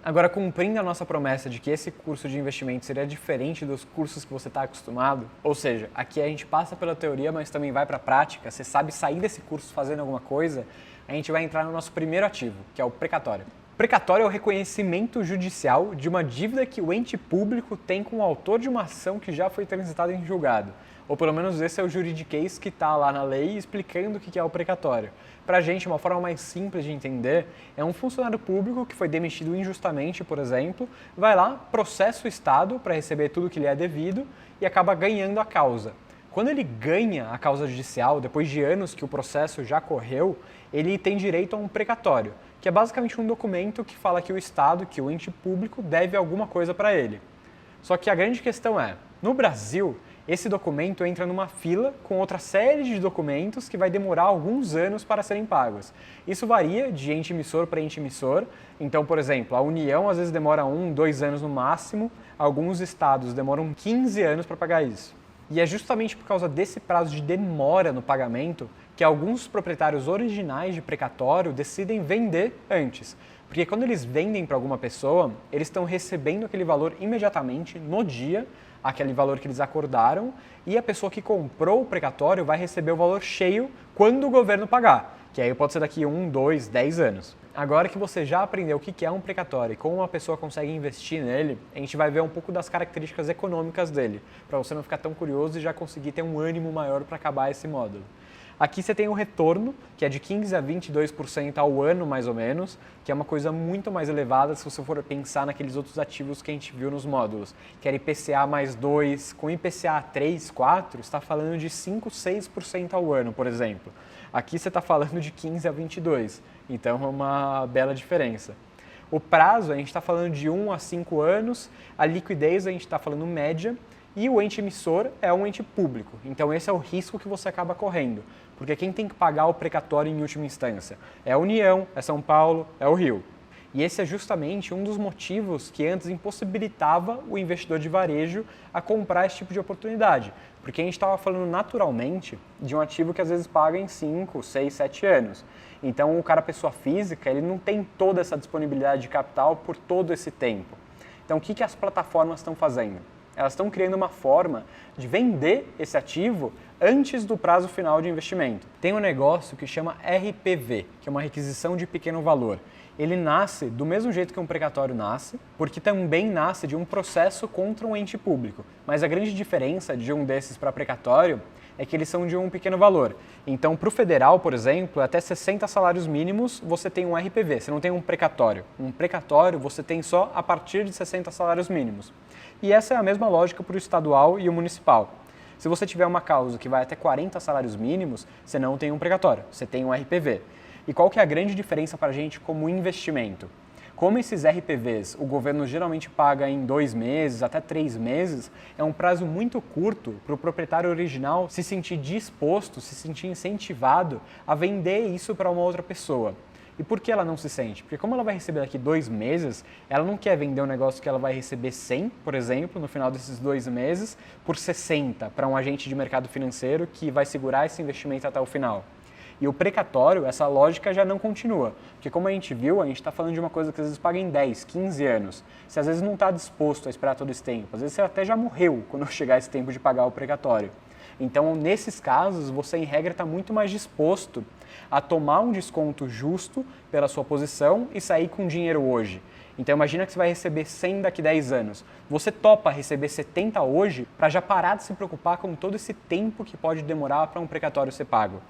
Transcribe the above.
Agora, cumprindo a nossa promessa de que esse curso de investimento seria diferente dos cursos que você está acostumado, ou seja, aqui a gente passa pela teoria, mas também vai para a prática, você sabe sair desse curso fazendo alguma coisa, a gente vai entrar no nosso primeiro ativo, que é o precatório. Precatório é o reconhecimento judicial de uma dívida que o ente público tem com o autor de uma ação que já foi transitada em julgado. Ou pelo menos esse é o juridiquês que está lá na lei explicando o que é o precatório. Para a gente, uma forma mais simples de entender é um funcionário público que foi demitido injustamente, por exemplo, vai lá, processa o Estado para receber tudo que lhe é devido e acaba ganhando a causa. Quando ele ganha a causa judicial, depois de anos que o processo já correu, ele tem direito a um precatório, que é basicamente um documento que fala que o Estado, que o ente público, deve alguma coisa para ele. Só que a grande questão é, no Brasil, esse documento entra numa fila com outra série de documentos que vai demorar alguns anos para serem pagos. Isso varia de ente emissor para ente emissor. Então, por exemplo, a União às vezes demora 1, 2 anos no máximo, alguns estados demoram 15 anos para pagar isso. E é justamente por causa desse prazo de demora no pagamento que alguns proprietários originais de precatório decidem vender antes. Porque quando eles vendem para alguma pessoa, eles estão recebendo aquele valor imediatamente, no dia, aquele valor que eles acordaram, e a pessoa que comprou o precatório vai receber o valor cheio quando o governo pagar, que aí pode ser daqui 1, 2, 10 anos. Agora que você já aprendeu o que é um precatório e como uma pessoa consegue investir nele, a gente vai ver um pouco das características econômicas dele, para você não ficar tão curioso e já conseguir ter um ânimo maior para acabar esse módulo. Aqui você tem o retorno, que é de 15% a 22% ao ano, mais ou menos, que é uma coisa muito mais elevada se você for pensar naqueles outros ativos que a gente viu nos módulos, que era IPCA mais 2, com IPCA 3, 4, está falando de 5, 6% ao ano, por exemplo. Aqui você está falando de 15% a 22%, então é uma bela diferença. O prazo, a gente está falando de 1 a 5 anos, a liquidez a gente está falando média, e o ente emissor é um ente público, então esse é o risco que você acaba correndo, porque quem tem que pagar o precatório em última instância é a União, é São Paulo, é o Rio. E esse é justamente um dos motivos que antes impossibilitava o investidor de varejo a comprar esse tipo de oportunidade, porque a gente estava falando naturalmente de um ativo que às vezes paga em 5, 6, 7 anos. Então o cara, pessoa física, ele não tem toda essa disponibilidade de capital por todo esse tempo. Então o que as plataformas estão fazendo? Elas estão criando uma forma de vender esse ativo antes do prazo final de investimento. Tem um negócio que chama RPV, que é uma requisição de pequeno valor. Ele nasce do mesmo jeito que um precatório nasce, porque também nasce de um processo contra um ente público. Mas a grande diferença de um desses para precatório é que eles são de um pequeno valor. Então, para o federal, por exemplo, até 60 salários mínimos você tem um RPV, você não tem um precatório. Um precatório você tem só a partir de 60 salários mínimos. E essa é a mesma lógica para o estadual e o municipal. Se você tiver uma causa que vai até 40 salários mínimos, você não tem um precatório, você tem um RPV. E qual que é a grande diferença para a gente como investimento? Como esses RPVs o governo geralmente paga em 2 meses, até 3 meses, é um prazo muito curto para o proprietário original se sentir disposto, se sentir incentivado a vender isso para uma outra pessoa. E por que ela não se sente? Porque como ela vai receber daqui 2 meses, ela não quer vender um negócio que ela vai receber 100, por exemplo, no final desses 2 meses, por 60 para um agente de mercado financeiro que vai segurar esse investimento até o final. E o precatório, essa lógica já não continua. Porque como a gente viu, a gente está falando de uma coisa que às vezes paga em 10, 15 anos. Você às vezes não está disposto a esperar todo esse tempo. Às vezes você até já morreu quando chegar esse tempo de pagar o precatório. Então, nesses casos, você em regra está muito mais disposto a tomar um desconto justo pela sua posição e sair com dinheiro hoje. Então imagina que você vai receber 100 daqui a 10 anos. Você topa receber 70 hoje para já parar de se preocupar com todo esse tempo que pode demorar para um precatório ser pago.